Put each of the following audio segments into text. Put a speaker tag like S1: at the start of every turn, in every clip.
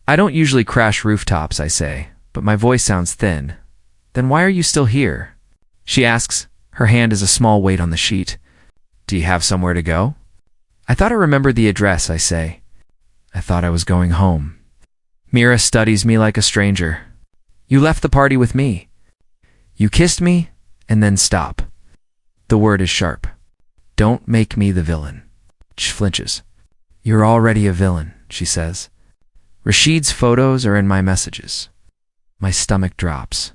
S1: I don't usually crash rooftops, I say, but my voice sounds thin. Then why are you still here? She asks. Her hand is a small weight on the sheet. Do you have somewhere to go? I thought I remembered the address, I say. I thought I was going home. Mira studies me like a stranger. You left the party with me. You kissed me, and then stop. The word is sharp. Don't make me the villain. She flinches. You're already a villain, she says. Rashid's photos are in my messages. My stomach drops.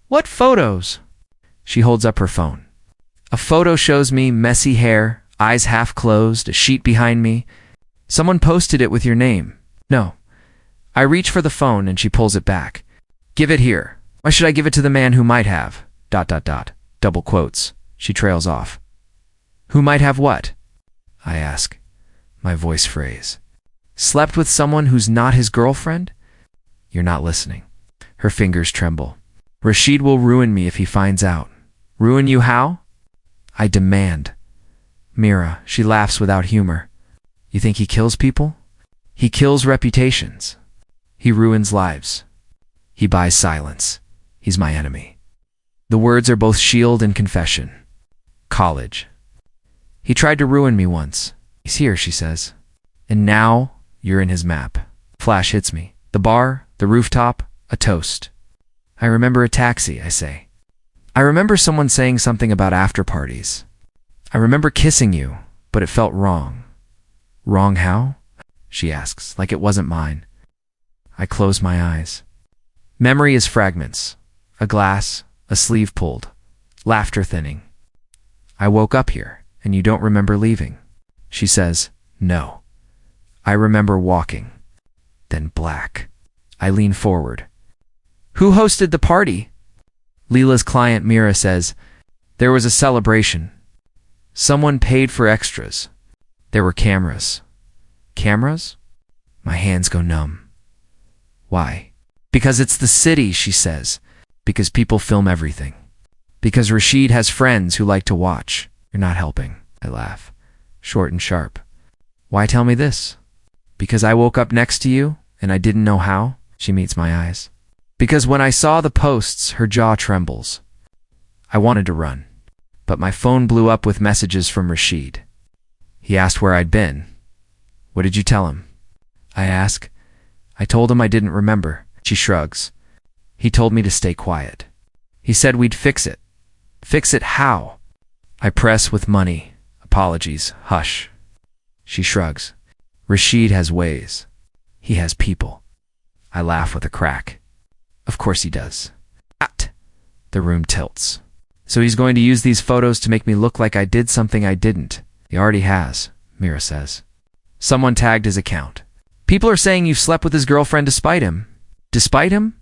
S1: What photos? She holds up her phone. A photo shows me messy hair, eyes half closed, a sheet behind me. Someone posted it with your name. No. I reach for the phone and she pulls it back. Give it here. Why should I give it to the man who might have? ... Double quotes. She trails off. Who might have what? I ask. My voice frays. Slept with someone who's not his girlfriend? You're not listening. Her fingers tremble. Rashid will ruin me if he finds out. Ruin you how? I demand. Mira, she laughs without humor. You think he kills people? He kills reputations. He ruins lives. He buys silence. He's my enemy. The words are both shield and confession. College. He tried to ruin me once. He's here, she says. And now you're in his map. Flash hits me. The bar, the rooftop, a toast. I remember a taxi, I say. I remember someone saying something about after parties. I remember kissing you, but it felt wrong. Wrong how? She asks, like it wasn't mine. I close my eyes. Memory is fragments. A glass, a sleeve pulled, laughter thinning. I woke up here, and you don't remember leaving. She says, no. I remember walking. Then black. I lean forward. Who hosted the party? Leela's client Mira says, there was a celebration. Someone paid for extras. There were cameras. Cameras? My hands go numb. Why? Because it's the city, she says. Because people film everything. Because Rashid has friends who like to watch. You're not helping, I laugh, short and sharp. Why tell me this? Because I woke up next to you and I didn't know how? She meets my eyes. Because when I saw the posts, her jaw trembles. I wanted to run, but my phone blew up with messages from Rashid. He asked where I'd been. What did you tell him? I ask. I told him I didn't remember. She shrugs. He told me to stay quiet. He said we'd fix it. Fix it how? I press with money. Apologies. Hush. She shrugs. Rashid has ways. He has people. I laugh with a crack. Of course he does. The room tilts. So he's going to use these photos to make me look like I did something I didn't. He already has, Mira says. Someone tagged his account. People are saying you slept with his girlfriend despite him. Despite him?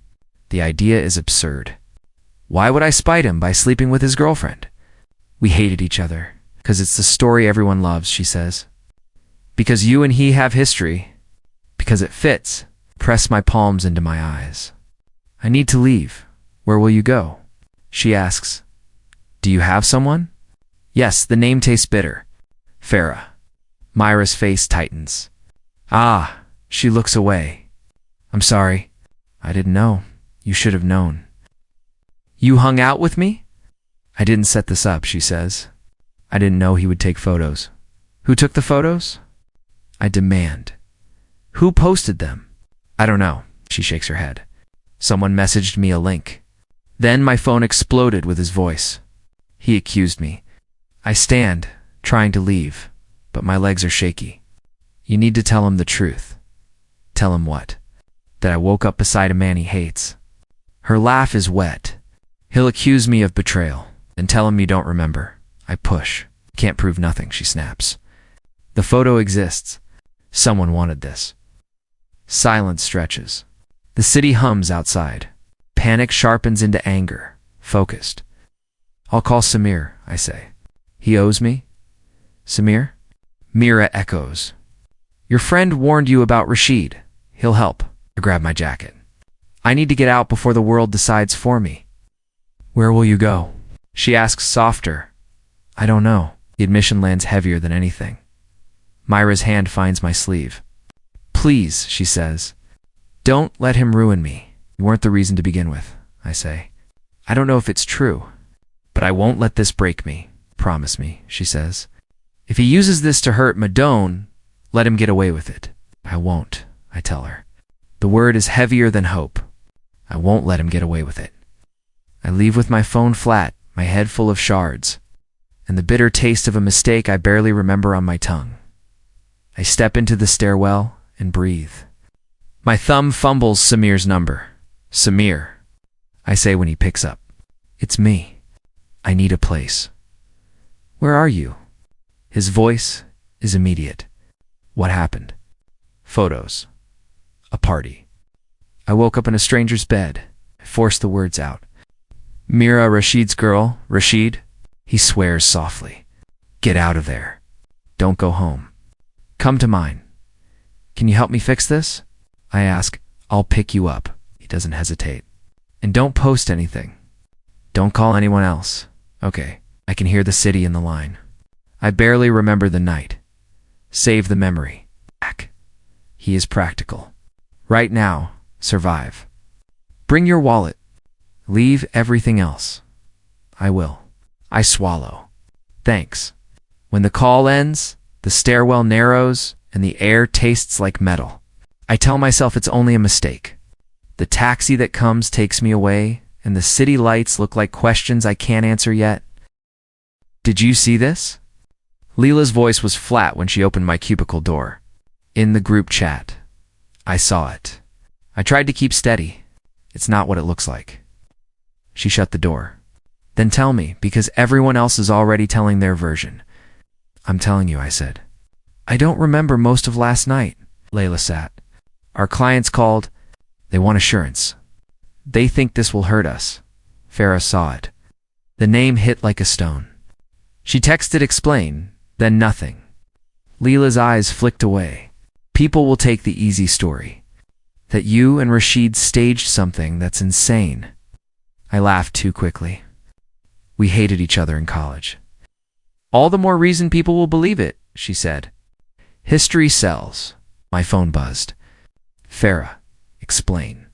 S1: The idea is absurd. Why would I spite him by sleeping with his girlfriend? We hated each other. Because it's the story everyone loves, she says. Because you and he have history. Because it fits. Press my palms into my eyes. I need to leave. Where will you go? She asks. Do you have someone? Yes, the name tastes bitter. Farah. Myra's face tightens. Ah, she looks away. I'm sorry. I didn't know. You should have known. You hung out with me? I didn't set this up, she says. I didn't know he would take photos. Who took the photos? I demand. Who posted them? I don't know, she shakes her head. Someone messaged me a link. Then my phone exploded with his voice. He accused me. I stand, trying to leave, but my legs are shaky. You need to tell him the truth. Tell him what? That I woke up beside a man he hates. Her laugh is wet. He'll accuse me of betrayal, and tell him you don't remember. I push. Can't prove nothing, she snaps. The photo exists. Someone wanted this. Silence stretches. The city hums outside. Panic sharpens into anger, focused. I'll call Samir, I say. He owes me? Samir? Mira echoes. Your friend warned you about Rashid. He'll help. I grab my jacket. I need to get out before the world decides for me. Where will you go? She asks softer. I don't know. The admission lands heavier than anything. Myra's hand finds my sleeve. Please, she says. Don't let him ruin me. You weren't the reason to begin with, I say. I don't know if it's true, but I won't let this break me. Promise me, she says. If he uses this to hurt Madone, let him get away with it. I won't, I tell her. The word is heavier than hope. I won't let him get away with it. I leave with my phone flat, my head full of shards, and the bitter taste of a mistake I barely remember on my tongue. I step into the stairwell and breathe. My thumb fumbles Samir's number. Samir, I say when he picks up. It's me. I need a place. Where are you? His voice is immediate. What happened? Photos. A party. I woke up in a stranger's bed. I forced the words out. Mira, Rashid's girl, Rashid? He swears softly. Get out of there. Don't go home. Come to mine. Can you help me fix this? I ask. I'll pick you up. He doesn't hesitate. And don't post anything. Don't call anyone else. Okay. I can hear the city in the line. I barely remember the night. Save the memory. Back. He is practical. Right now, survive. Bring your wallet. Leave everything else. I will. I swallow. Thanks. When the call ends, the stairwell narrows and the air tastes like metal. I tell myself it's only a mistake. The taxi that comes takes me away, and the city lights look like questions I can't answer yet. Did you see this? Leela's voice was flat when she opened my cubicle door. In the group chat. I saw it. I tried to keep steady. It's not what it looks like. She shut the door. Then tell me, because everyone else is already telling their version. I'm telling you, I said. I don't remember most of last night. Layla sat. Our clients called. They want assurance. They think this will hurt us. Farah saw it. The name hit like a stone. She texted explain, then nothing. Leela's eyes flicked away. People will take the easy story. That you and Rashid staged something that's insane. I laughed too quickly. We hated each other in college. All the more reason people will believe it, she said. History sells. My phone buzzed. Farah, explain.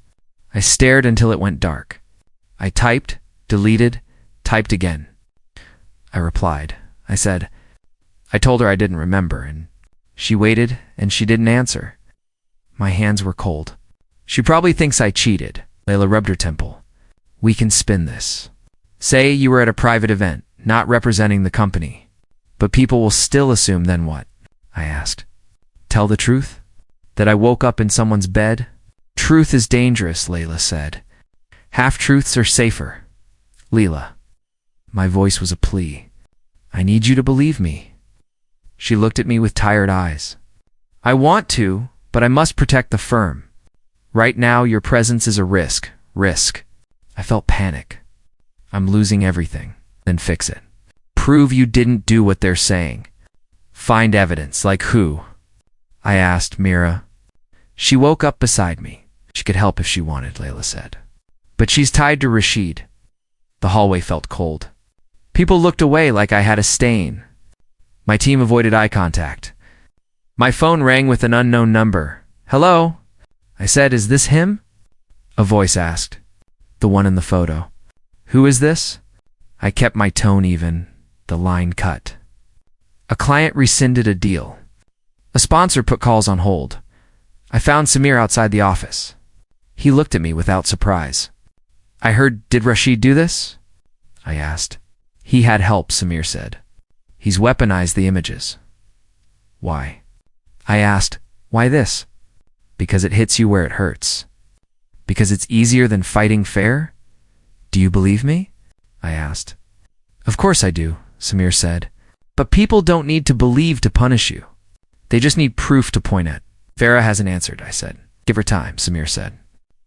S1: I stared until it went dark. I typed, deleted, typed again. I replied. I said, I told her I didn't remember, and she waited, and she didn't answer. My hands were cold. She probably thinks I cheated. Layla rubbed her temple. We can spin this. Say you were at a private event, not representing the company. But people will still assume then what? I asked. Tell the truth? That I woke up in someone's bed? Truth is dangerous, Layla said. Half-truths are safer. Leela. My voice was a plea. I need you to believe me. She looked at me with tired eyes. I want to, but I must protect the firm. Right now, your presence is a risk. Risk. I felt panic. I'm losing everything. Then fix it. Prove you didn't do what they're saying. Find evidence, like who? I asked Mira. She woke up beside me. She could help if she wanted, Layla said. But she's tied to Rashid. The hallway felt cold. People looked away like I had a stain. My team avoided eye contact. My phone rang with an unknown number. Hello? I said, is this him? A voice asked. The one in the photo. Who is this? I kept my tone even. The line cut. A client rescinded a deal. A sponsor put calls on hold. I found Samir outside the office. He looked at me without surprise. I heard, did Rashid do this? I asked. He had help, Samir said. He's weaponized the images. Why? I asked, why this? Because it hits you where it hurts. Because it's easier than fighting fair? Do you believe me? I asked. Of course I do, Samir said. But people don't need to believe to punish you. They just need proof to point at. Farah hasn't answered, I said. Give her time, Samir said.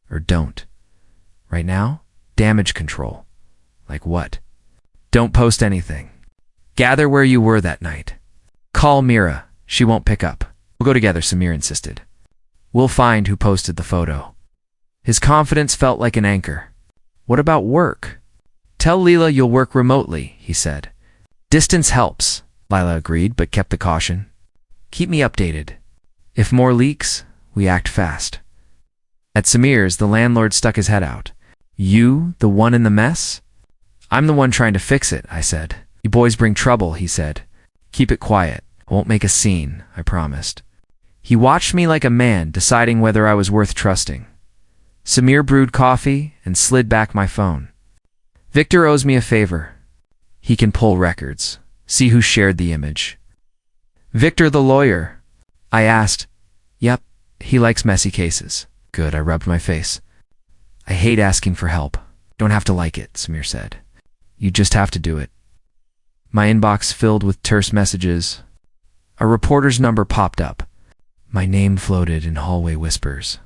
S1: Or don't. Right now, damage control. Like what? Don't post anything. Gather where you were that night. Call Mira. She won't pick up. We'll go together, Samir insisted. We'll find who posted the photo. His confidence felt like an anchor. What about work? Tell Leela you'll work remotely, he said. Distance helps, Lila agreed, but kept the caution. Keep me updated. If more leaks, we act fast. At Samir's, the landlord stuck his head out. You, the one in the mess? I'm the one trying to fix it, I said. You boys bring trouble, he said. Keep it quiet. I won't make a scene, I promised. He watched me like a man, deciding whether I was worth trusting. Samir brewed coffee and slid back my phone. Victor owes me a favor. He can pull records. See who shared the image. Victor the lawyer. I asked. Yep, he likes messy cases. Good, I rubbed my face. I hate asking for help. Don't have to like it, Samir said. You just have to do it. My inbox filled with terse messages. A reporter's number popped up. My name floated in hallway whispers.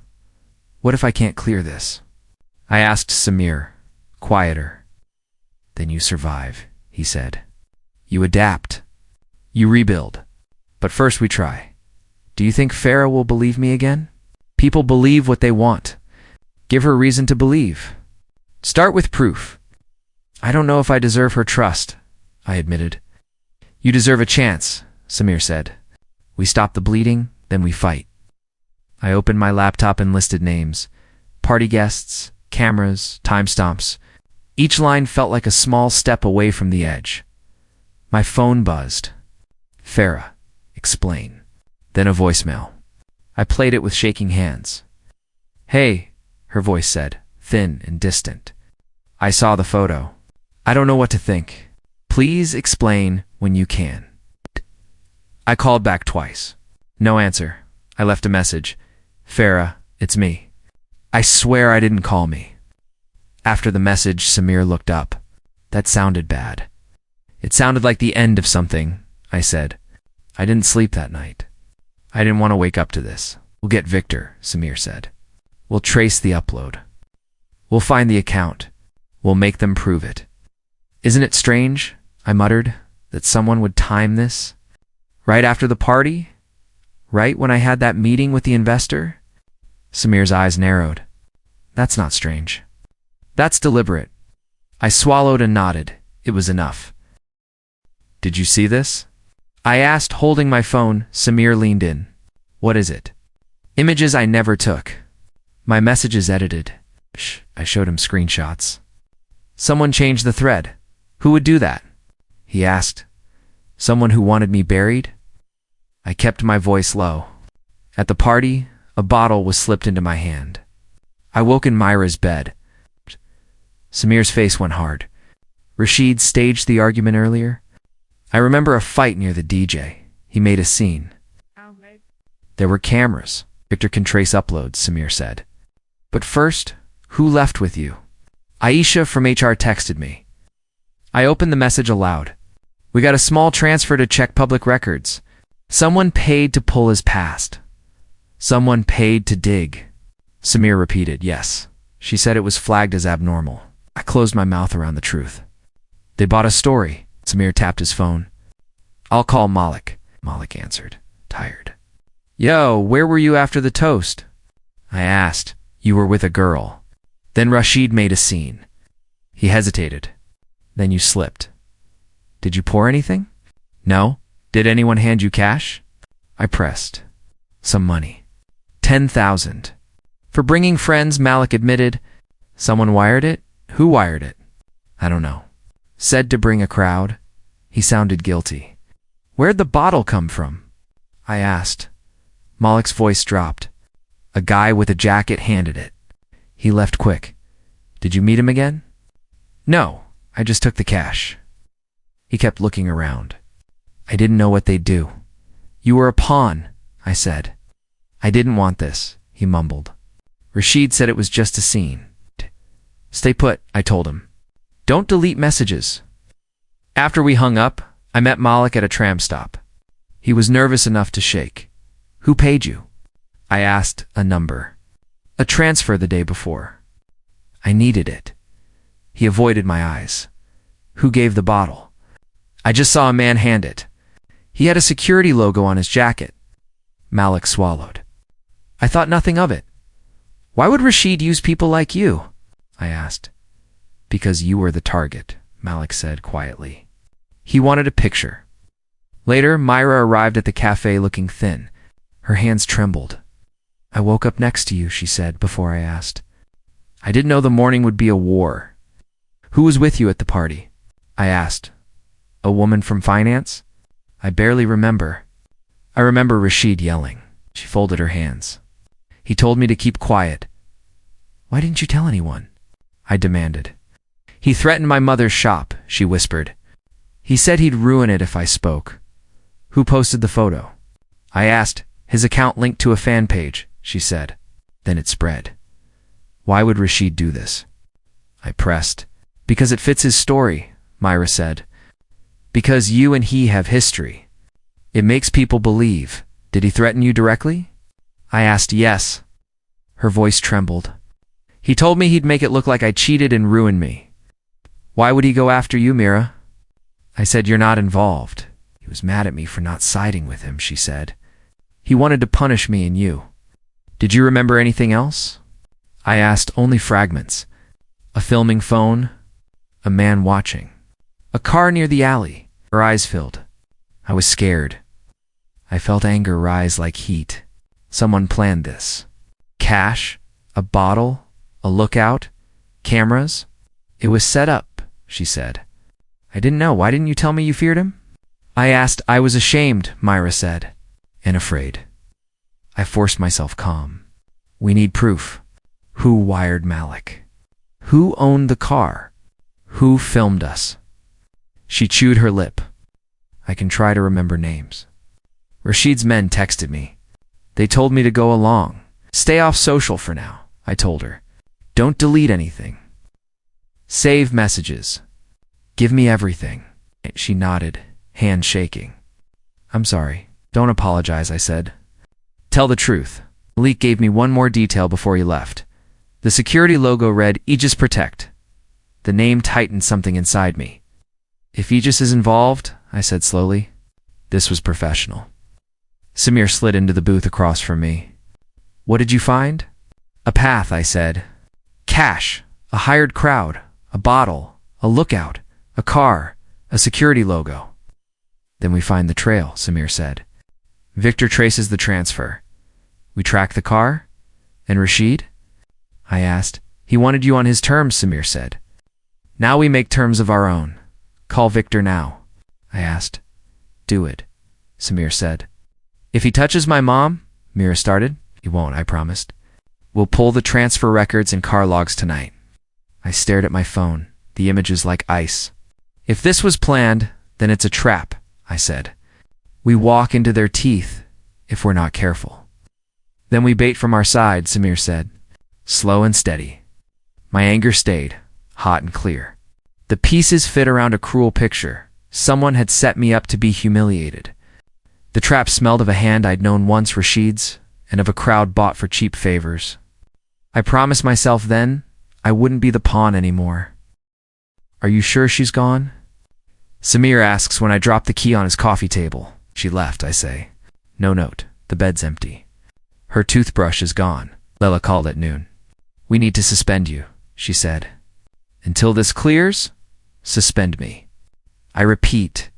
S1: What if I can't clear this? I asked Samir, quieter. Then you survive, he said. You adapt. You rebuild. But first we try. Do you think Farah will believe me again? People believe what they want. Give her reason to believe. Start with proof. I don't know if I deserve her trust, I admitted. You deserve a chance, Samir said. We stop the bleeding, then we fight. I opened my laptop and listed names. Party guests, cameras, timestamps. Each line felt like a small step away from the edge. My phone buzzed. Farah, explain. Then a voicemail. I played it with shaking hands. Hey, her voice said, thin and distant. I saw the photo. I don't know what to think. Please explain when you can. I called back twice. No answer. I left a message. Farah, it's me. I swear I didn't call me. After the message, Samir looked up. That sounded bad. It sounded like the end of something, I said. I didn't sleep that night. I didn't want to wake up to this. We'll get Victor, Samir said. We'll trace the upload. We'll find the account. We'll make them prove it. Isn't it strange, I muttered, that someone would time this? Right after the party? Right when I had that meeting with the investor? Samir's eyes narrowed. That's not strange. That's deliberate. I swallowed and nodded. It was enough. Did you see this? I asked, holding my phone. Samir leaned in. What is it? Images I never took. My messages edited. Shh, I showed him screenshots. Someone changed the thread. Who would do that? He asked. Someone who wanted me buried? I kept my voice low. At the party, a bottle was slipped into my hand. I woke in Myra's bed. Samir's face went hard. Rashid staged the argument earlier. I remember a fight near the DJ. He made a scene. There were cameras. Victor can trace uploads, Samir said. But first, who left with you? Aisha from HR texted me. I opened the message aloud. We got a small transfer to check public records. Someone paid to pull his past. Someone paid to dig. Samir repeated, yes. She said it was flagged as abnormal. I closed my mouth around the truth. They bought a story. Samir tapped his phone. I'll call Malik. Malik answered, tired. Yo, where were you after the toast? I asked. You were with a girl. Then Rashid made a scene. He hesitated. Then you slipped. Did you pour anything? No. Did anyone hand you cash? I pressed. Some money. 10,000. For bringing friends, Malik admitted. Someone wired it? Who wired it? I don't know. Said to bring a crowd. He sounded guilty. Where'd the bottle come from? I asked. Malik's voice dropped. A guy with a jacket handed it. He left quick. Did you meet him again? No, I just took the cash. He kept looking around. I didn't know what they'd do. You were a pawn, I said. I didn't want this, he mumbled. Rashid said it was just a scene. Stay put, I told him. Don't delete messages. After we hung up, I met Malik at a tram stop. He was nervous enough to shake. Who paid you? I asked. A number. A transfer the day before. I needed it. He avoided my eyes. Who gave the bottle? I just saw a man hand it. He had a security logo on his jacket. Malik swallowed. I thought nothing of it. Why would Rashid use people like you? I asked. Because you were the target, Malik said quietly. He wanted a picture. Later, Myra arrived at the cafe looking thin. Her hands trembled. I woke up next to you, she said before I asked. I didn't know the morning would be a war. Who was with you at the party? I asked. A woman from finance? I barely remember. I remember Rashid yelling. She folded her hands. He told me to keep quiet. Why didn't you tell anyone? I demanded. He threatened my mother's shop, she whispered. He said he'd ruin it if I spoke. Who posted the photo? I asked. His account linked to a fan page, she said. Then it spread. Why would Rashid do this? I pressed. Because it fits his story, Myra said. Because you and he have history. It makes people believe. Did he threaten you directly? I asked. Yes. Her voice trembled. He told me he'd make it look like I cheated and ruined me. Why would he go after you, Mira? I said, you're not involved. He was mad at me for not siding with him, she said. He wanted to punish me and you. Did you remember anything else? I asked. Only fragments. A filming phone. A man watching. A car near the alley. Her eyes filled. I was scared. I felt anger rise like heat. Someone planned this. Cash, a bottle, a lookout, cameras. It was set up, she said. I didn't know. Why didn't you tell me you feared him? I asked. I was ashamed, Myra said, and afraid. I forced myself calm. We need proof. Who wired Malik? Who owned the car? Who filmed us? She chewed her lip. I can try to remember names. Rashid's men texted me. They told me to go along. Stay off social for now, I told her. Don't delete anything. Save messages. Give me everything. She nodded, hand shaking. I'm sorry. Don't apologize, I said. Tell the truth. Malik gave me one more detail before he left. The security logo read Aegis Protect. The name tightened something inside me. If Aegis is involved, I said slowly, this was professional. Samir slid into the booth across from me. What did you find? A path, I said. Cash, a hired crowd, a bottle, a lookout, a car, a security logo. Then we find the trail, Samir said. Victor traces the transfer. We track the car? And Rashid? I asked. He wanted you on his terms, Samir said. Now we make terms of our own. Call Victor now. I asked. Do it, Samir said. If he touches my mom, Mira started. He won't, I promised. We'll pull the transfer records and car logs tonight. I stared at my phone, the images like ice. If this was planned, then it's a trap, I said. We walk into their teeth if we're not careful. Then we bait from our side, Samir said. Slow and steady. My anger stayed, hot and clear. The pieces fit around a cruel picture. Someone had set me up to be humiliated. The trap smelled of a hand I'd known once, Rashid's, and of a crowd bought for cheap favors. I promised myself then I wouldn't be the pawn anymore. Are you sure she's gone? Samir asks when I drop the key on his coffee table. She left, I say. No note. The bed's empty. Her toothbrush is gone. Lela called at noon. We need to suspend you, she said. Until this clears, suspend me. I repeat.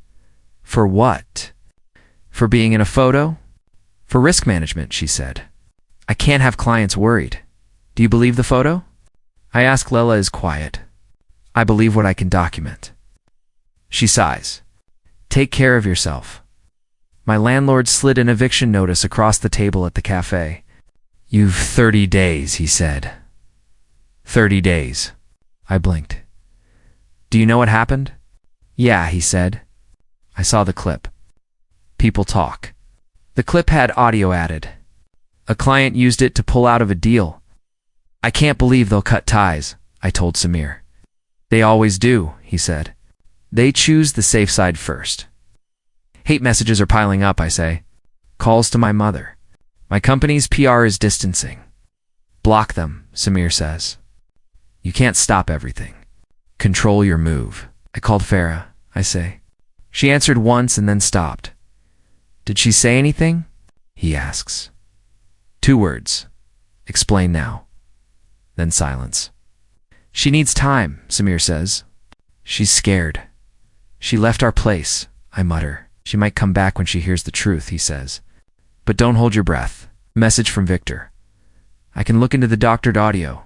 S1: For what? For being in a photo? For risk management, she said. I can't have clients worried. Do you believe the photo? I ask. Lela is quiet. I believe what I can document. She sighs. Take care of yourself. My landlord slid an eviction notice across the table at the cafe. You've 30 days, he said. 30 days. I blinked. Do you know what happened? Yeah, he said. I saw the clip. People talk. The clip had audio added. A client used it to pull out of a deal. I can't believe they'll cut ties, I told Samir. They always do, he said. They choose the safe side first. Hate messages are piling up, I say. Calls to my mother. My company's PR is distancing. Block them, Samir says. You can't stop everything. Control your move. I called Farah, I say. She answered once and then stopped. Did she say anything? He asks. 2 words. Explain now. Then silence. She needs time, Samir says. She's scared. She left our place, I mutter. She might come back when she hears the truth, he says. But don't hold your breath. Message from Victor. I can look into the doctored audio.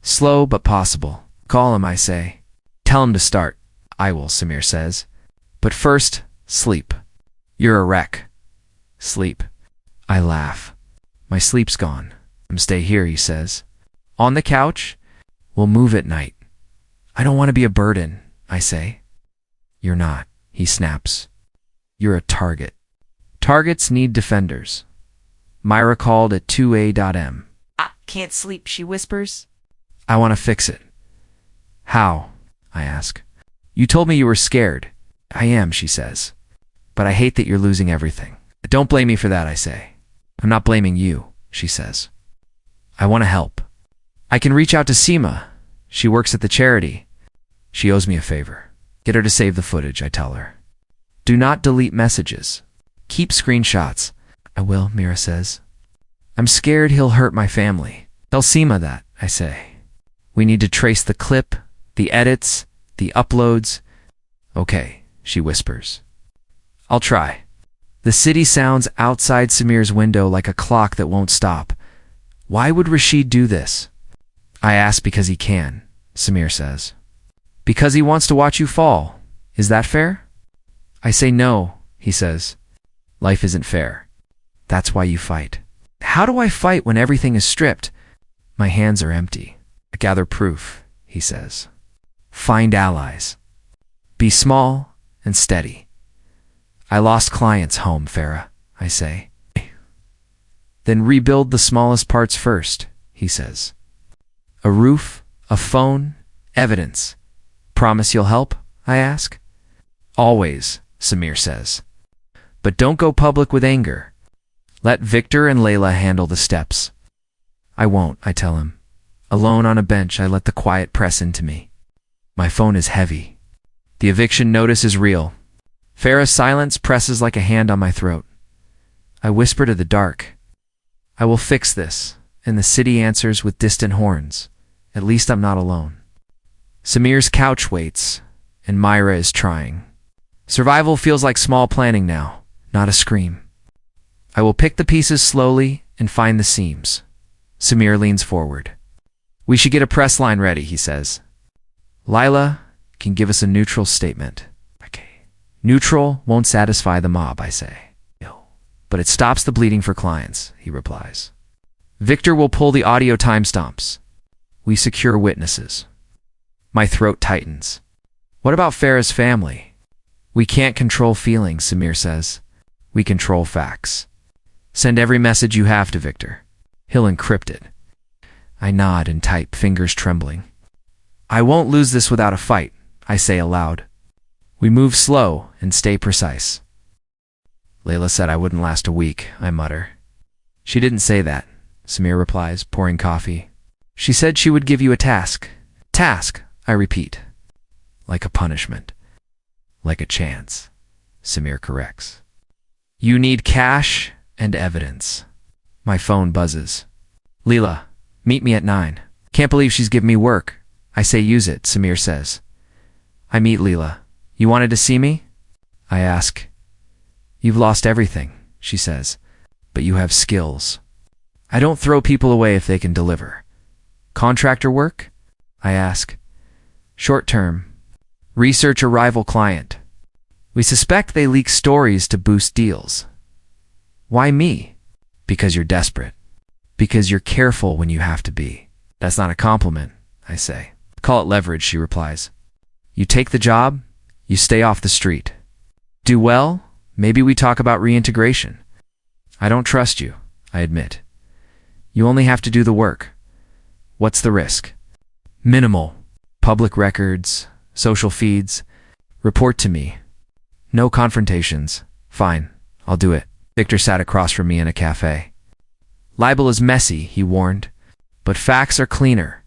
S1: Slow but possible. Call him, I say. Tell him to start. I will, Samir says. But first, sleep. You're a wreck. Sleep. I laugh. My sleep's gone. Stay here, he says. On the couch? We'll move at night. I don't want to be a burden, I say. You're not, he snaps. You're a target. Targets need defenders. Myra called at 2 a.m.
S2: I can't sleep, she whispers.
S1: I want to fix it. How? I ask. You told me you were scared. I am, she says. But I hate that you're losing everything. Don't blame me for that, I say. I'm not blaming you, she says. I want to help. I can reach out to Seema. She works at the charity. She owes me a favor. Get her to save the footage, I tell her. Do not delete messages. Keep screenshots. I will, Mira says. I'm scared he'll hurt my family. Tell Seema that, I say. We need to trace the clip, the edits, the uploads. Okay, she whispers. I'll try. The city sounds outside Samir's window like a clock that won't stop. Why would Rashid do this? I ask because he can, Samir says. Because he wants to watch you fall. Is that fair? I say no, he says. Life isn't fair. That's why you fight. How do I fight when everything is stripped? My hands are empty. I gather proof, he says. Find allies. Be small and steady. I lost clients home, Farah, I say. Then rebuild the smallest parts first, he says. A roof, a phone, evidence. Promise you'll help? I ask. Always, Samir says. But don't go public with anger. Let Victor and Layla handle the steps. I won't, I tell him. Alone on a bench, I let the quiet press into me. My phone is heavy. The eviction notice is real. Farah's silence presses like a hand on my throat. I whisper to the dark. I will fix this, and the city answers with distant horns. At least I'm not alone. Samir's couch waits, and Myra is trying. Survival feels like small planning now, not a scream. I will pick the pieces slowly and find the seams. Samir leans forward. We should get a press line ready, he says. Lila can give us a neutral statement. Okay. Neutral won't satisfy the mob, I say. No. But it stops the bleeding for clients, he replies. Victor will pull the audio timestamps. We secure witnesses. My throat tightens. What about Farah's family? We can't control feelings, Samir says. We control facts. Send every message you have to Victor. He'll encrypt it. I nod and type, fingers trembling. I won't lose this without a fight, I say aloud. We move slow and stay precise. Layla said I wouldn't last a week, I mutter. She didn't say that, Samir replies, pouring coffee. She said she would give you a task. Task, I repeat. Like a punishment. Like a chance, Samir corrects. You need cash and evidence. My phone buzzes. Leela, meet me at 9. Can't believe she's given me work. I say use it, Samir says. I meet Leela. You wanted to see me? I ask. You've lost everything, she says, but you have skills. I don't throw people away if they can deliver. Contractor work? I ask. Short term. Research a rival client. We suspect they leak stories to boost deals. Why me? Because you're desperate. Because you're careful when you have to be. That's not a compliment, I say. Call it leverage, she replies. You take the job, you stay off the street. Do well, maybe we talk about reintegration. I don't trust you, I admit. You only have to do the work. What's the risk? Minimal. Public records, social feeds. Report to me. No confrontations. Fine, I'll do it. Victor sat across from me in a cafe. Libel is messy, he warned, but facts are cleaner.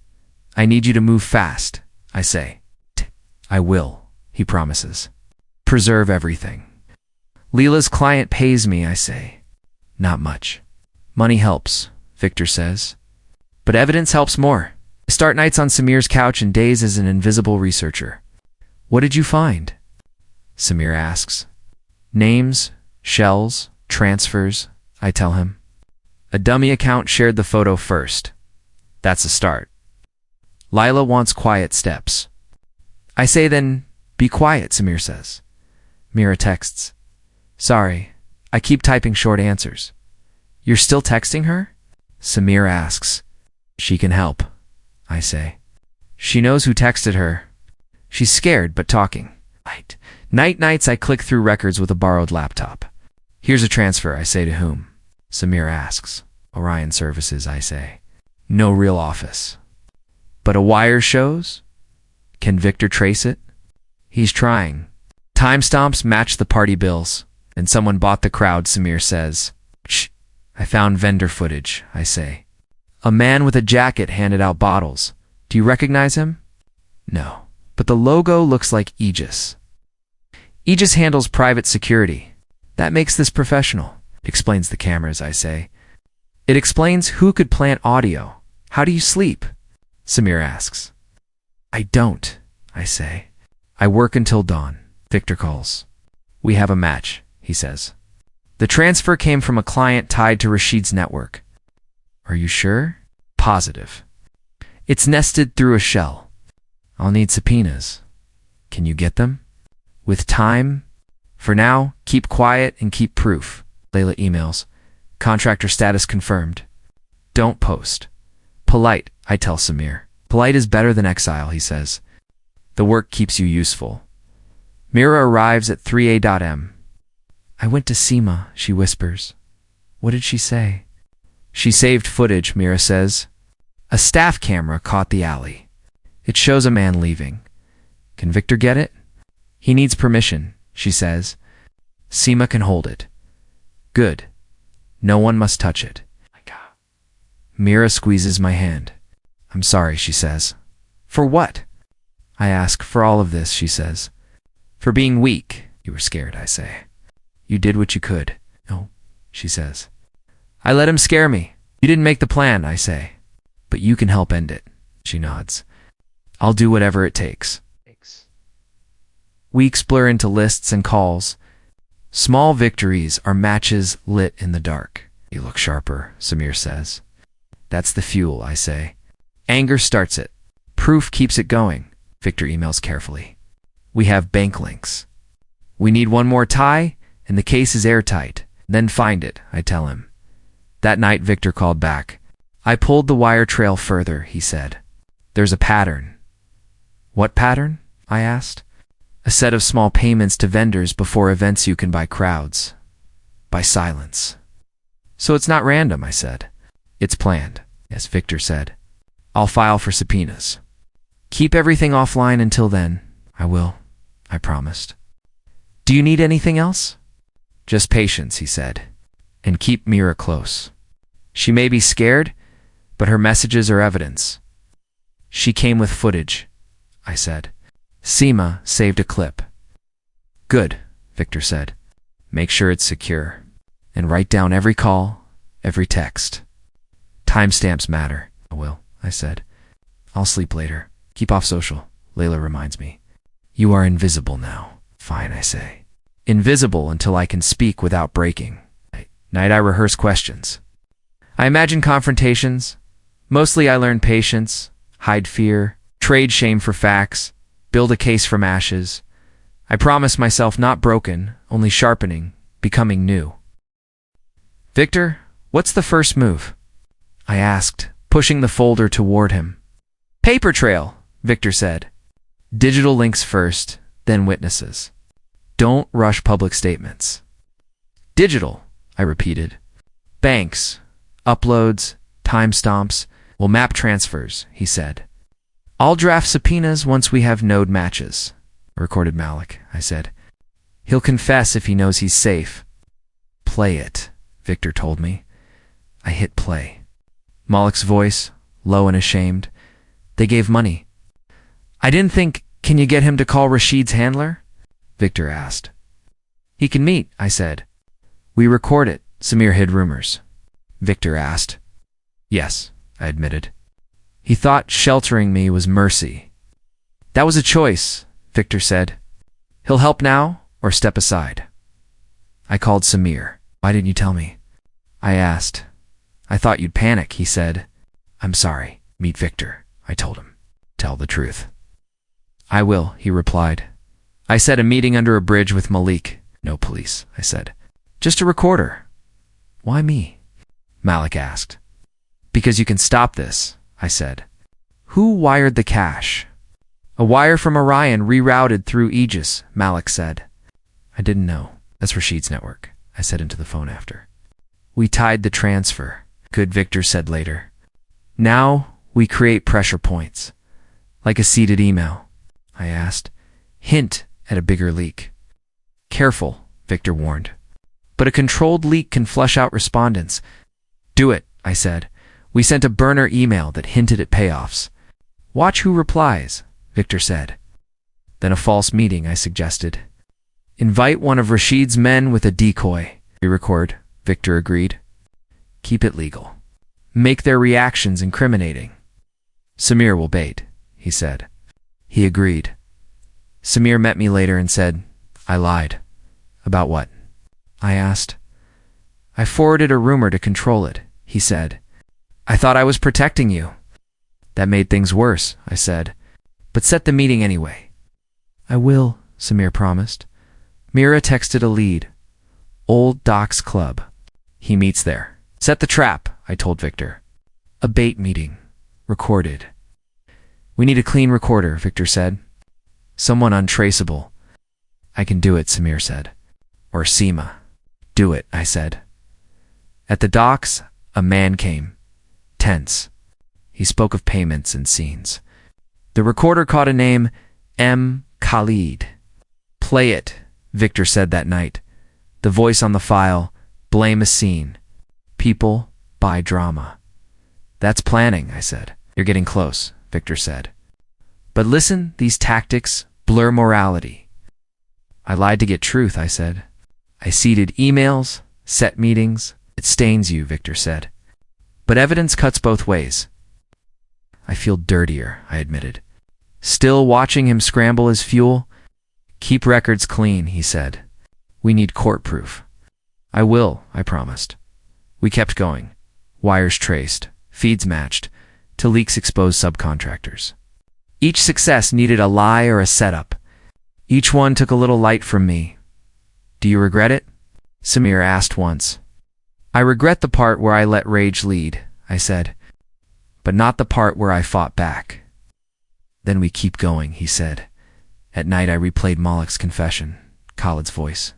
S1: I need you to move fast, I say. I will, he promises. Preserve everything. Leela's client pays me, I say. Not much. Money helps, Victor says. But evidence helps more. I start nights on Samir's couch and days as an invisible researcher. What did you find? Samir asks. Names, shells, transfers, I tell him. A dummy account shared the photo first, That's a start. Lila wants quiet steps. I say then, be quiet, Samir says. Mira texts. Sorry, I keep typing short answers. You're still texting her? Samir asks. She can help, I say. She knows who texted her. She's scared, but talking. Nights I click through records with a borrowed laptop. Here's a transfer, I say. To whom? Samir asks. Orion Services, I say. No real office. But a wire shows? Can Victor trace it? He's trying. Timestamps match the party bills, and someone bought the crowd, Samir says. Shh. I found vendor footage, I say. A man with a jacket handed out bottles. Do you recognize him? No. But the logo looks like Aegis. Aegis handles private security. That makes this professional, explains the cameras, I say. It explains who could plant audio. How do you sleep? Samir asks. I don't, I say. I work until dawn, Victor calls. We have a match, he says. The transfer came from a client tied to Rashid's network. Are you sure? Positive. It's nested through a shell. I'll need subpoenas. Can you get them? With time? For now, keep quiet and keep proof. Layla emails. Contractor status confirmed. Don't post. Polite, I tell Samir. Polite is better than exile, he says. The work keeps you useful. Mira arrives at 3A.M. I went to Seema, she whispers. What did she say? She saved footage, Mira says. A staff camera caught the alley. It shows a man leaving. Can Victor get it? He needs permission, she says. Seema can hold it. Good. No one must touch it. Mira squeezes my hand. I'm sorry, she says. For what? I ask. For all of this, she says. For being weak. You were scared, I say. You did what you could. No, she says. I let him scare me. You didn't make the plan, I say. But you can help end it. She nods. I'll do whatever it takes. Weeks blur into lists and calls. Small victories are matches lit in the dark. You look sharper, Samir says. That's the fuel, I say. Anger starts it. Proof keeps it going. Victor emails carefully. We have bank links. We need one more tie, and the case is airtight. Then find it, I tell him. That night, Victor called back. I pulled the wire trail further, he said. There's a pattern. What pattern? I asked. A set of small payments to vendors before events you can buy crowds. By silence. So it's not random, I said. It's planned, as Victor said. I'll file for subpoenas. Keep everything offline until then. I will, I promised. Do you need anything else? Just patience, he said. And keep Mira close. She may be scared, but her messages are evidence. She came with footage, I said. Seema saved a clip. Good, Victor said. Make sure it's secure. And write down every call, every text. Timestamps matter. I will, I said. I'll sleep later. Keep off social, Layla reminds me. You are invisible now. Fine, I say. Invisible until I can speak without breaking. Night I rehearse questions. I imagine confrontations. Mostly I learn patience, hide fear, trade shame for facts, build a case from ashes. I promise myself not broken, only sharpening, becoming new. Victor, what's the first move? I asked, pushing the folder toward him. Paper trail, Victor said. Digital links first, then witnesses. Don't rush public statements. Digital, I repeated. Banks, uploads, timestamps, will map transfers, he said. I'll draft subpoenas once we have node matches, recorded Malik, I said. He'll confess if he knows he's safe. Play it, Victor told me. I hit play. Malik's voice, low and ashamed. They gave money. I didn't think, can you get him to call Rashid's handler? Victor asked. He can meet, I said. We record it, Samir hid rumors. Victor asked. Yes, I admitted. He thought sheltering me was mercy. That was a choice, Victor said. He'll help now or step aside. I called Samir. Why didn't you tell me? I asked. I thought you'd panic, he said. I'm sorry. Meet Victor, I told him. Tell the truth. I will, he replied. I said a meeting under a bridge with Malik. No police, I said. Just a recorder. Why me? Malik asked. Because you can stop this, I said. Who wired the cache? A wire from Orion rerouted through Aegis, Malik said. I didn't know. That's Rashid's network, I said into the phone after. We tied the transfer, good, Victor said later. Now we create pressure points. Like a seeded email, I asked. Hint at a bigger leak. Careful, Victor warned. But a controlled leak can flush out respondents. Do it, I said. We sent a burner email that hinted at payoffs. Watch who replies, Victor said. Then a false meeting, I suggested. Invite one of Rashid's men with a decoy. Re-record, Victor agreed. Keep it legal. Make their reactions incriminating. Samir will bait, he said. He agreed. Samir met me later and said, I lied. About what? I asked. I forwarded a rumor to control it, he said. I thought I was protecting you. That made things worse, I said. But set the meeting anyway. I will, Samir promised. Mira texted a lead. Old Doc's Club. He meets there. Set the trap, I told Victor. A bait meeting. Recorded. We need a clean recorder, Victor said. Someone untraceable. I can do it, Samir said. Or Seema. Do it, I said. At the docks, a man came. Tense. He spoke of payments and scenes. The recorder caught a name, M. Khalid. Play it, Victor said that night. The voice on the file, blame a scene. People buy drama. That's planning, I said. You're getting close, Victor said. But listen, these tactics blur morality. I lied to get truth, I said. I seeded emails, set meetings. It stains you, Victor said. But evidence cuts both ways. I feel dirtier, I admitted. Still watching him scramble his fuel? Keep records clean, he said. We need court proof. I will, I promised. We kept going. Wires traced, feeds matched, till leaks exposed subcontractors. Each success needed a lie or a setup. Each one took a little light from me. Do you regret it? Samir asked once. I regret the part where I let rage lead, I said, but not the part where I fought back. Then we keep going, he said. At night I replayed Malik's confession, Khalid's voice.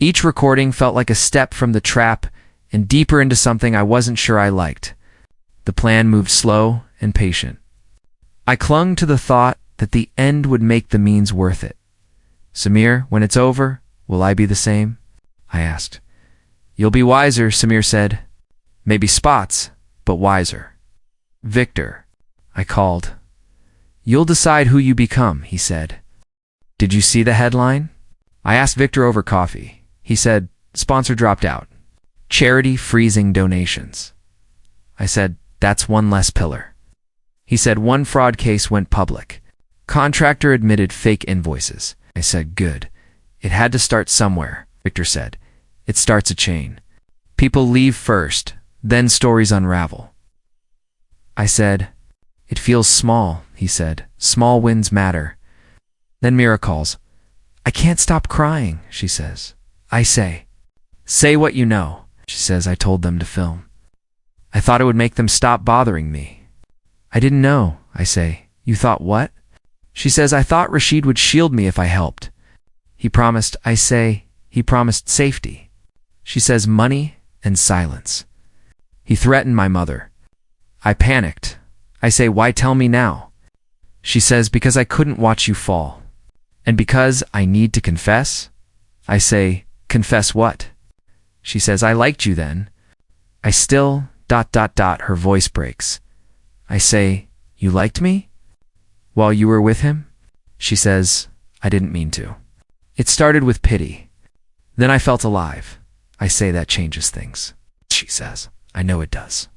S1: Each recording felt like a step from the trap and deeper into something I wasn't sure I liked. The plan moved slow and patient. I clung to the thought that the end would make the means worth it. Samir, when it's over, will I be the same? I asked. You'll be wiser, Samir said. Maybe spots, but wiser. Victor, I called. You'll decide who you become, he said. Did you see the headline? I asked Victor over coffee. He said, sponsor dropped out. Charity freezing donations. I said, that's one less pillar. He said one fraud case went public. Contractor admitted fake invoices. I said, good. It had to start somewhere, Victor said. It starts a chain. People leave first, then stories unravel. I said, it feels small, he said. Small wins matter. Then Mira calls. I can't stop crying, she says. I say what you know, she says. I told them to film. I thought it would make them stop bothering me. I didn't know, I say. You thought what? She says, I thought Rashid would shield me if I helped. He promised, I say, he promised safety. She says, money and silence. He threatened my mother. I panicked. I say, why tell me now? She says, because I couldn't watch you fall. And because I need to confess? I say, confess what? She says, I liked you then. I still, ... her voice breaks. I say, you liked me? While you were with him? She says, I didn't mean to. It started with pity. Then I felt alive. I say that changes things. She says, I know it does.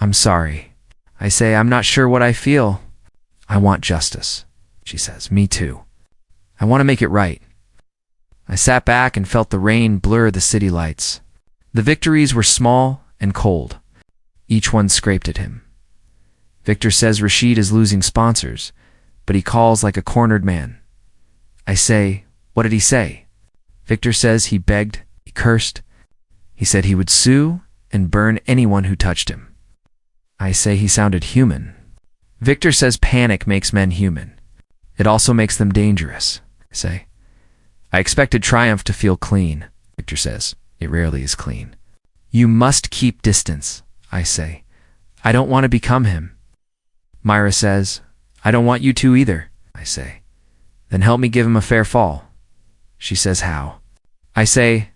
S1: I'm sorry. I say, I'm not sure what I feel. I want justice. She says, me too. I want to make it right. I sat back and felt the rain blur the city lights. The victories were small and cold. Each one scraped at him. Victor says Rashid is losing sponsors, but he calls like a cornered man. I say, what did he say? Victor says he begged, he cursed. He said he would sue and burn anyone who touched him. I say he sounded human. Victor says panic makes men human. It also makes them dangerous. I say, I expected Triumph to feel clean. Victor says, it rarely is clean. You must keep distance, I say. I don't want to become him. Myra says, I don't want you to either, I say. Then help me give him a fair fall. She says, how? I say,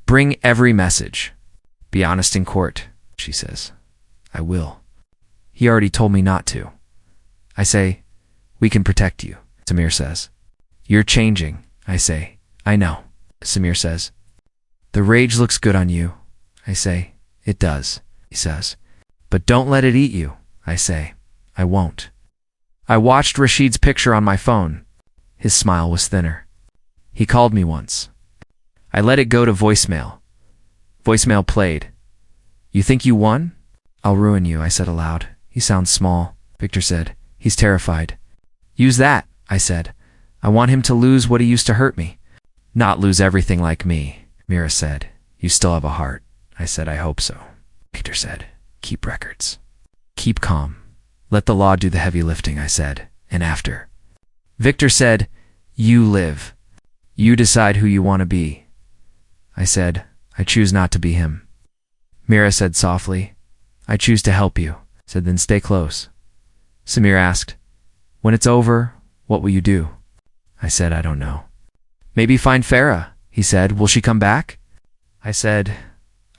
S1: bring every message. Be honest in court, she says. I will. He already told me not to. I say, we can protect you, Samir says. You're changing, I say. I know, Samir says. The rage looks good on you. I say, it does, he says. But don't let it eat you, I say. I won't. I watched Rashid's picture on my phone. His smile was thinner. He called me once. I let it go to voicemail. Voicemail played. You think you won? I'll ruin you, I said aloud. He sounds small, Victor said. He's terrified. Use that, I said. I want him to lose what he used to hurt me. Not lose everything like me, Mira said. You still have a heart. I said, I hope so. Victor said, keep records. Keep calm. Let the law do the heavy lifting, I said. And after. Victor said, you live. You decide who you want to be. I said, I choose not to be him. Mira said softly, I choose to help you. Said, then stay close. Samir asked, when it's over, what will you do? I said, I don't know. Maybe find Farah, he said. Will she come back? I said,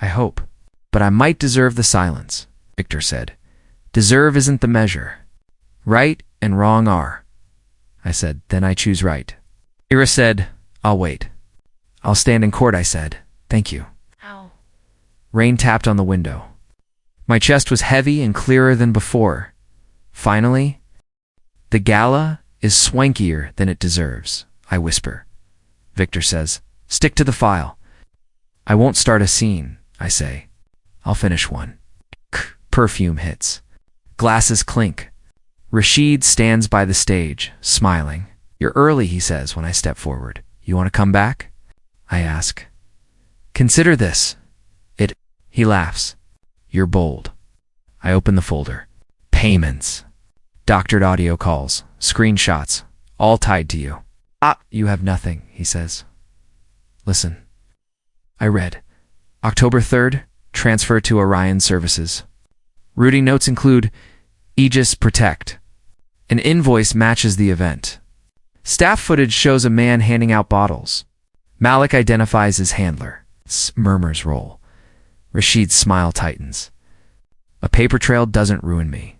S1: I hope. But I might deserve the silence, Victor said. Deserve isn't the measure. Right and wrong are. I said, then I choose right. Ira said, I'll wait. I'll stand in court, I said. Thank you.
S2: Ow.
S1: Rain tapped on the window. My chest was heavy and clearer than before. Finally, the gala is swankier than it deserves, I whisper. Victor says, stick to the file. I won't start a scene, I say. I'll finish one. Perfume hits. Glasses clink. Rashid stands by the stage, smiling. You're early, he says when I step forward. You want to come back? I ask. Consider this. He laughs. You're bold. I open the folder. Payments. Doctored audio calls. Screenshots. All tied to you. You have nothing, he says. Listen. I read. October 3rd, transfer to Orion Services. Routing notes include Aegis Protect. An invoice matches the event. Staff footage shows a man handing out bottles. Malik identifies his handler. Murmurs roll. Rashid's smile tightens. A paper trail doesn't ruin me.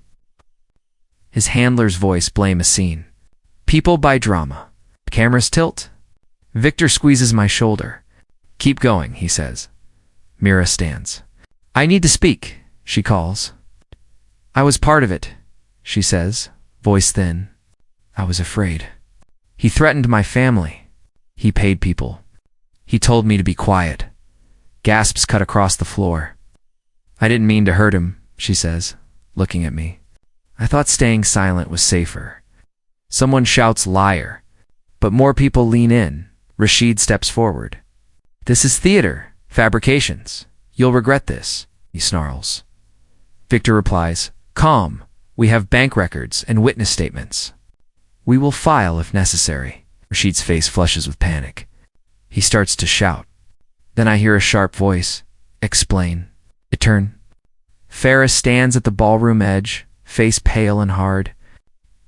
S1: His handler's voice blame a scene. People buy drama. Cameras tilt. Victor squeezes my shoulder. Keep going, he says. Mira stands. I need to speak, she calls. I was part of it, she says, voice thin. I was afraid. He threatened my family. He paid people. He told me to be quiet. Gasps cut across the floor. I didn't mean to hurt him, she says, looking at me. I thought staying silent was safer. Someone shouts liar, but more people lean in. Rashid steps forward. This is theater, fabrications. You'll regret this, he snarls. Victor replies, calm. We have bank records and witness statements. We will file if necessary. Rashid's face flushes with panic. He starts to shout. Then I hear a sharp voice. Explain. I turn. Farah stands at the ballroom edge, face pale and hard.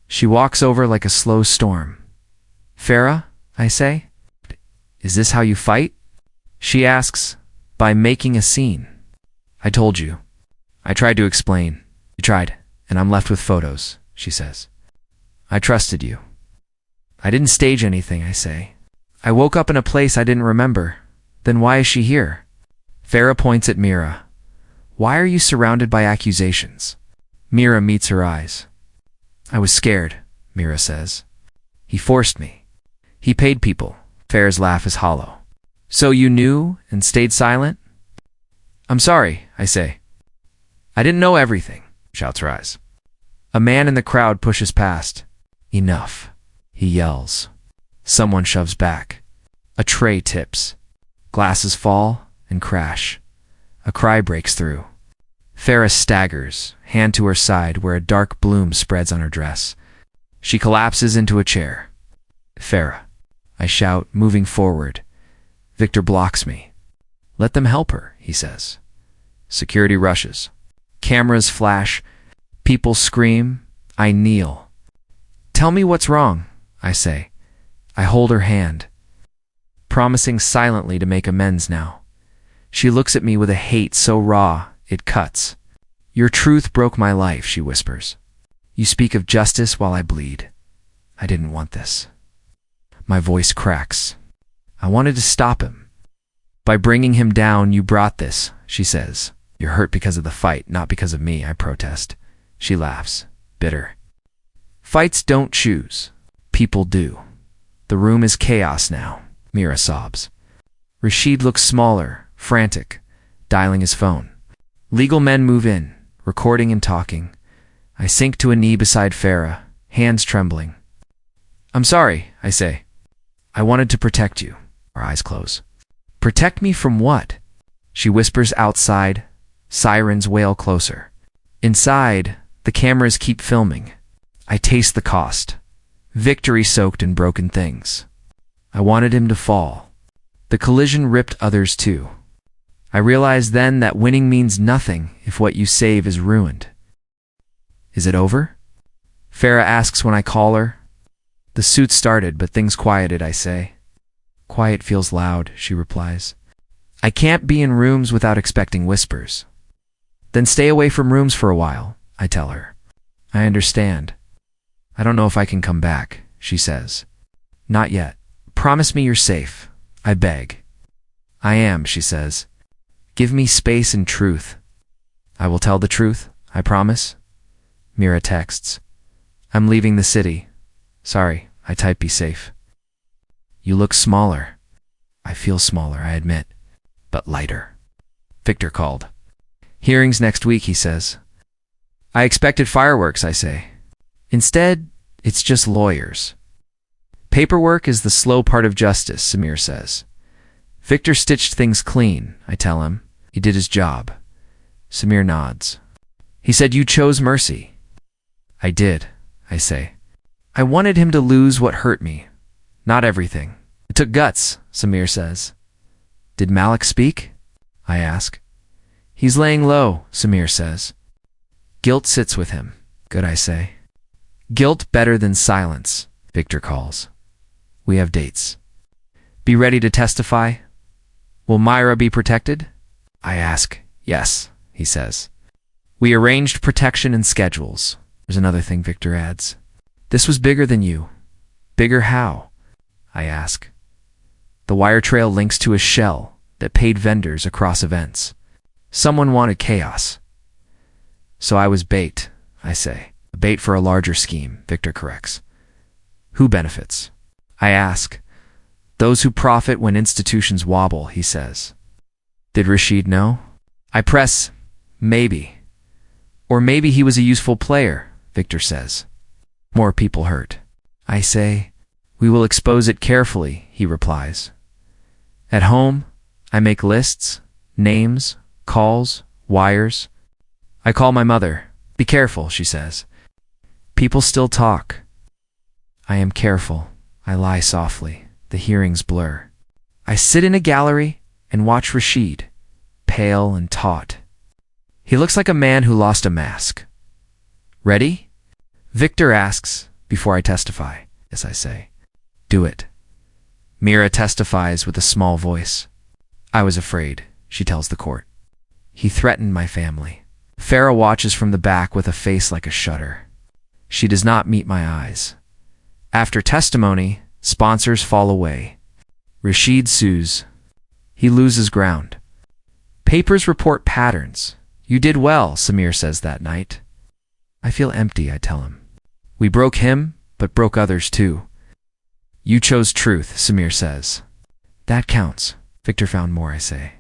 S1: She walks over like a slow storm. Farah, I say, is this how you fight? She asks, by making a scene. I told you. I tried to explain. You tried, and I'm left with photos, she says. I trusted you. I didn't stage anything, I say. I woke up in a place I didn't remember. Then why is she here? Farah points at Mira. Why are you surrounded by accusations? Mira meets her eyes. I was scared, Mira says. He forced me. He paid people. Farah's laugh is hollow. So you knew and stayed silent? I'm sorry, I say. I didn't know everything, shouts her eyes. A man in the crowd pushes past. Enough, he yells. Someone shoves back. A tray tips. Glasses fall and crash. A cry breaks through. Farah staggers, hand to her side where a dark bloom spreads on her dress. She collapses into a chair. Farah, I shout, moving forward. Victor blocks me. Let them help her, he says. Security rushes. Cameras flash. People scream. I kneel. Tell me what's wrong, I say. I hold her hand, promising silently to make amends now. She looks at me with a hate so raw, it cuts. Your truth broke my life, she whispers. You speak of justice while I bleed. I didn't want this. My voice cracks. I wanted to stop him. By bringing him down, you brought this, she says. You're hurt because of the fight, not because of me, I protest. She laughs, bitter. Fights don't choose. People do. The room is chaos now, Mira sobs. Rashid looks smaller, frantic, dialing his phone. Legal men move in, recording and talking. I sink to a knee beside Farah, hands trembling. I'm sorry, I say. I wanted to protect you. Our eyes close. Protect me from what? She whispers outside. Sirens wail closer. Inside, the cameras keep filming. I taste the cost. Victory soaked in broken things. I wanted him to fall. The collision ripped others too. I realized then that winning means nothing if what you save is ruined. Is it over? Farah asks when I call her. The suit started, but things quieted, I say. Quiet feels loud, she replies. I can't be in rooms without expecting whispers. Then stay away from rooms for a while, I tell her. I understand. I don't know if I can come back, she says. Not yet. Promise me you're safe, I beg. I am, she says. Give me space and truth. I will tell the truth, I promise. Mira texts. I'm leaving the city. Sorry, I type be safe. You look smaller. I feel smaller, I admit, but lighter. Victor called. Hearings next week, he says. I expected fireworks, I say. Instead, it's just lawyers. Paperwork is the slow part of justice, Samir says. Victor stitched things clean, I tell him. He did his job. Samir nods. He said you chose mercy. I did, I say. I wanted him to lose what hurt me. Not everything. It took guts, Samir says. Did Malik speak? I ask. He's laying low, Samir says. Guilt sits with him. Good, I say. Guilt better than silence, Victor calls. We have dates. Be ready to testify? Will Myra be protected? I ask. Yes, he says. We arranged protection and schedules. There's another thing, Victor adds. This was bigger than you. Bigger how? I ask. The wire trail links to a shell that paid vendors across events. Someone wanted chaos. So I was bait, I say. A bait for a larger scheme, Victor corrects. Who benefits? I ask. Those who profit when institutions wobble, he says. Did Rashid know? I press, maybe. Or maybe he was a useful player, Victor says. More people hurt. I say, we will expose it carefully, he replies. At home, I make lists, names, calls, wires. I call my mother. Be careful, she says. People still talk. I am careful. I lie softly. The hearings blur. I sit in a gallery and watch Rashid, pale and taut. He looks like a man who lost a mask. Ready? Victor asks before I testify. Yes, I say. Do it. Mira testifies with a small voice. I was afraid, she tells the court. He threatened my family. Farah watches from the back with a face like a shutter. She does not meet my eyes. After testimony, sponsors fall away. Rashid sues. He loses ground. Papers report patterns. You did well, Samir says that night. I feel empty, I tell him. We broke him, but broke others too. You chose truth, Samir says. That counts. Victor found more, I say.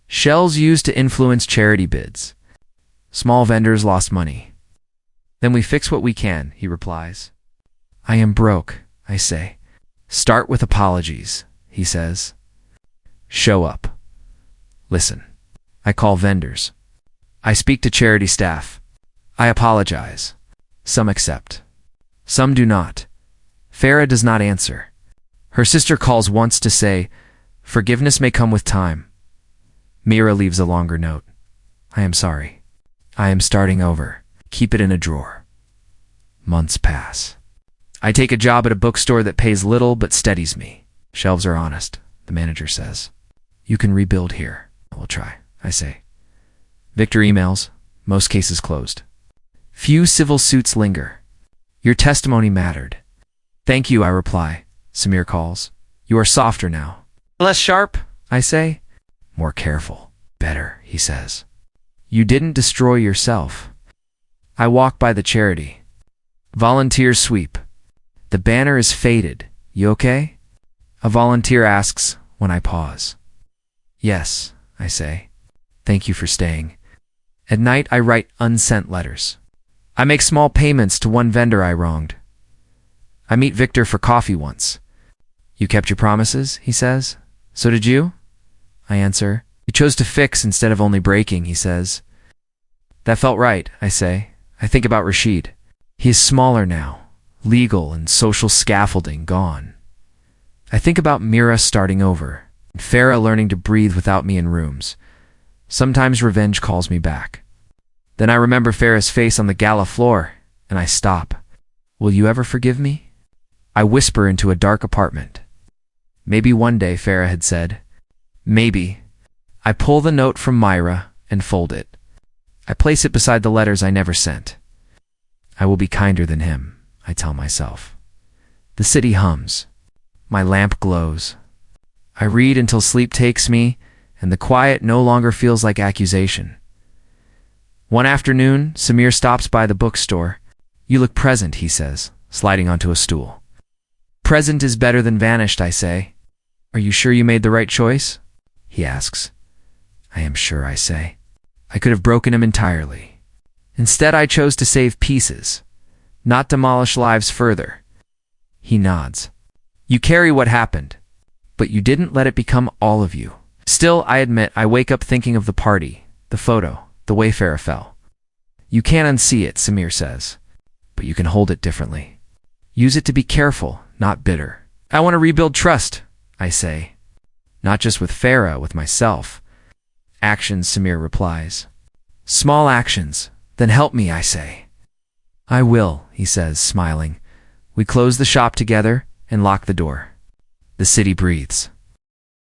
S1: Shells used to influence charity bids. Small vendors lost money. Then we fix what we can, he replies. I am broke, I say. Start with apologies, he says. Show up. Listen. I call vendors. I speak to charity staff. I apologize. Some accept. Some do not. Farah does not answer. Her sister calls once to say, forgiveness may come with time. Mira leaves a longer note. I am sorry. I am starting over. Keep it in a drawer. Months pass. I take a job at a bookstore that pays little but steadies me. Shelves are honest, the manager says. You can rebuild here. We'll try, I say. Victor emails. Most cases closed. Few civil suits linger. Your testimony mattered. Thank you, I reply. Samir calls. You are softer now. Less sharp, I say. More careful. Better, he says. You didn't destroy yourself. I walk by the charity. Volunteers sweep. The banner is faded. You okay? A volunteer asks when I pause. Yes, I say. Thank you for staying. At night, I write unsent letters. I make small payments to one vendor I wronged. I meet Victor for coffee once. You kept your promises, he says. So did you? I answer. You chose to fix instead of only breaking, he says. That felt right, I say. I think about Rashid. He is smaller now, legal and social scaffolding gone. I think about Mira starting over, and Farah learning to breathe without me in rooms. Sometimes revenge calls me back. Then I remember Farah's face on the gala floor, and I stop. Will you ever forgive me? I whisper into a dark apartment. Maybe one day, Farah had said. Maybe. I pull the note from Myra and fold it. I place it beside the letters I never sent. I will be kinder than him, I tell myself. The city hums. My lamp glows. I read until sleep takes me, and the quiet no longer feels like accusation. One afternoon, Samir stops by the bookstore. You look present, he says, sliding onto a stool. Present is better than vanished, I say. Are you sure you made the right choice? He asks. I am sure, I say. I could have broken him entirely. Instead, I chose to save pieces, not demolish lives further. He nods. You carry what happened, but you didn't let it become all of you. Still, I admit, I wake up thinking of the party, the photo, the way Farah fell. You can't unsee it, Samir says, but you can hold it differently. Use it to be careful, not bitter. I want to rebuild trust, I say. Not just with Farah, with myself. Actions, Samir replies. Small actions. Then help me, I say. I will, he says, smiling. We close the shop together and lock the door. The city breathes.